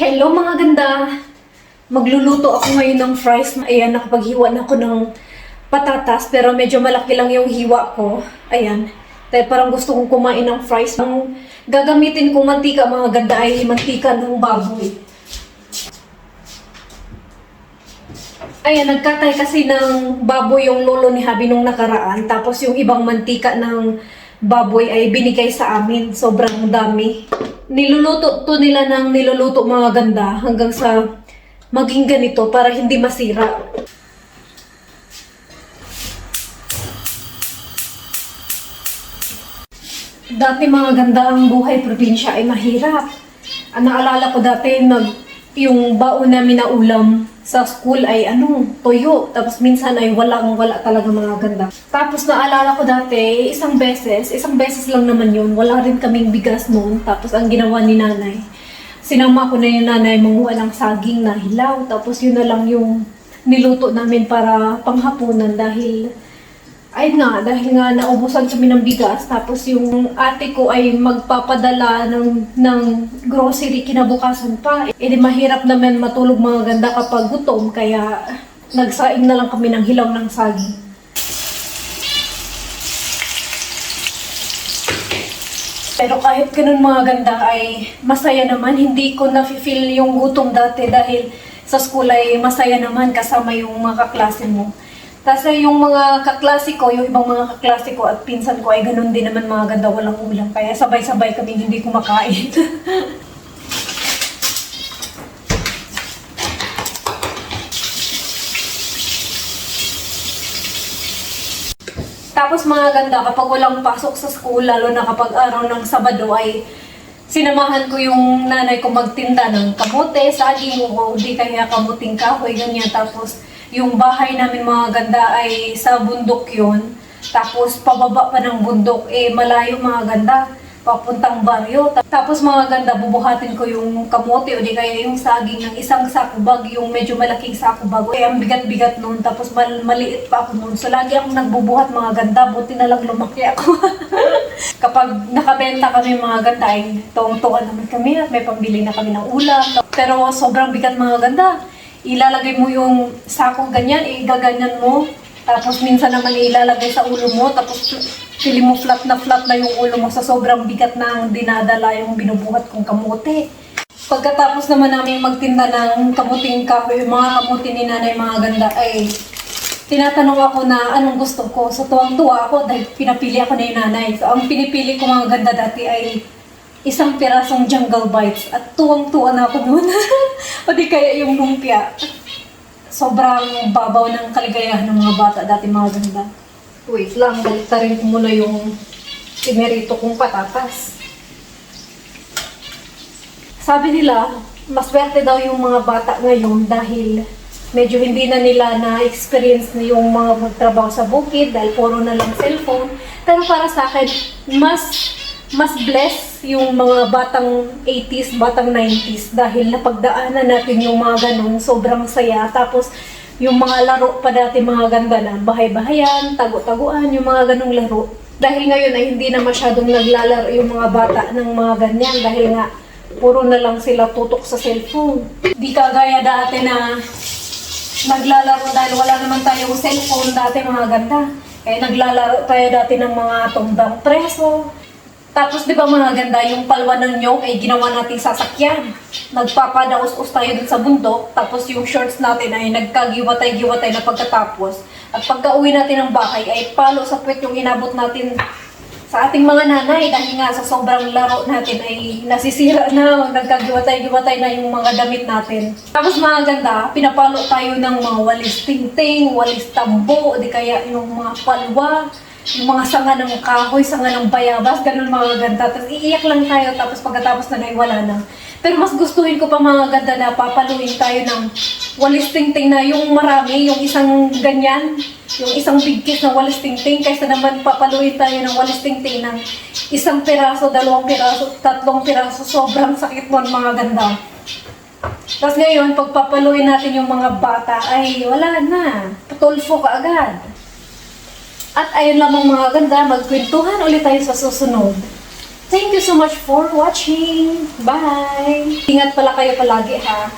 Hello mga ganda! Magluluto ako ngayon ng fries. Ayan, nakapaghiwa na ako ng patatas pero medyo malaki lang yung hiwa ko. Ayan. Dahil parang gusto kong kumain ng fries. Ang gagamitin kong mantika mga ganda ay mantika ng baboy. Ayan, nagkatay kasi ng baboy yung lolo ni Habi nung nakaraan. Tapos yung ibang mantika ng baboy ay binigay sa amin. Sobrang dami. Niluluto to nila ng niluluto mga ganda hanggang sa maging ganito para hindi masira. Dati mga ganda ang buhay probinsya ay mahirap. Ang naalala ko dati yung baon namin na ulam sa school ay toyo. Tapos minsan ay wala talaga mga ganda. Tapos naalala ko dati, isang beses lang naman yun. Wala rin kaming bigas noon. Tapos ang ginawa ni nanay, sinama ko na yung nanay manguha ng saging na hilaw. Tapos yun na lang yung niluto namin para panghapunan dahil dahil nga naubusan kami ng bigas, tapos yung ate ko ay magpapadala ng grocery kinabukasan pa. Di mahirap naman matulog mga ganda kapag gutom, kaya nagsaing na lang kami ng hilaw ng saging. Pero kahit ganun mga ganda ay masaya naman, hindi ko na-feel yung gutom dati dahil sa school ay masaya naman kasama yung mga kaklase mo. Kasi yung mga kaklase ko, yung ibang mga kaklase ko at pinsan ko ay ganun din naman mga ganda, walang ulam. Kaya sabay-sabay kami hindi kumakain. Tapos mga ganda, kapag walang pasok sa school, lalo na kapag araw ng Sabado, ay sinamahan ko yung nanay ko magtinda ng kamote, saging o di kaya kamuting kahoy, ganyan. Tapos yung bahay namin mga ganda ay sa bundok yun. Tapos pababa pa ng bundok, malayo mga ganda, papuntang baryo. Tapos mga ganda, bubuhatin ko yung kamote o di kaya yung saging ng isang sako bag, yung medyo malaking sako bag. Ang bigat-bigat noon, tapos maliit pa ako noon. So lagi akong nagbubuhat mga ganda, buti na lang lumaki ako. Kapag nakabenta kami mga ganda, ay tuwang-tuwa naman kami at may pambili na kami ng ulam. Pero sobrang bigat mga ganda. Ilalagay mo yung sako ganyan, igaganyan mo. Tapos minsan naman ilalagay sa ulo mo, tapos feeling mo flat na yung ulo mo sa sobrang bigat na ang dinadala yung binubuhat kong kamote. Pagkatapos naman namin magtinda ng kamuting kahoy, yung mga kamuti ni nanay mga ganda, ay tinatanong ako na anong gusto ko. So tuwang-tuwa ako dahil pinapili ako na yung nanay. So ang pinipili ko mga ganda dati ay isang pirasong Jungle Bites at tuwang-tuwa na ako noon. O di kaya yung lumpia. Sobrang babaw ng kaligayahan ng mga bata dati mga ganda. Wait lang, baliktarin ko muna yung timerito kong patatas. Sabi nila, maswerte daw yung mga bata ngayon dahil medyo hindi na nila na-experience na yung mga magtrabaho sa bukid dahil puro na lang cellphone. Pero para sa akin, mas blessed yung mga batang 80s, batang 90s dahil napagdaanan natin yung mga ganun, sobrang saya. Tapos yung mga laro pa dati mga ganda na bahay-bahayan, tagu-taguan, yung mga ganung laro. Dahil ngayon ay hindi na masyadong naglalaro yung mga bata ng mga ganyan dahil nga puro na lang sila tutok sa cellphone. Di kagaya dati na naglalaro dahil wala naman tayong cellphone dati mga ganda. Kaya naglalaro tayo dati ng mga tumbang preso. Tapos di ba mga ganda, yung palwa ng nyog ay ginawa nating sasakyan. Nagpapadaos-us tayo dun sa bundok, tapos yung shorts natin ay nagkagiwatay-giwatay na pagkatapos. At pagka uwi natin ng bahay ay palo sa puwet yung inabot natin sa ating mga nanay dahil nga sa sobrang laro natin ay nasisira na, nagkagiwatay-giwatay na yung mga damit natin. Tapos mga ganda, pinapalo tayo ng mga walis tingting, walis tambo, o di kaya yung mga palwa, yung mga sanga ng kahoy, sanga ng bayabas, ganun mga ganda. Tapos iiyak lang tayo, tapos pagkatapos na wala na. Pero mas gustuhin ko pa mga ganda na papaluin tayo ng walis tingting na yung marami, yung isang ganyan, yung isang bigkis na walis tingting, kaysa naman papaluin tayo ng walis tingting ng isang piraso, 2 piraso, 3 piraso, sobrang sakit nun mga ganda. Tapos ngayon, pag papaluin natin yung mga bata, ay wala na, patulfo ka agad. At ayun lamang mga ganda, magkwentuhan ulit tayo sa susunod. Thank you so much for watching. Bye! Ingat pala kayo palagi ha.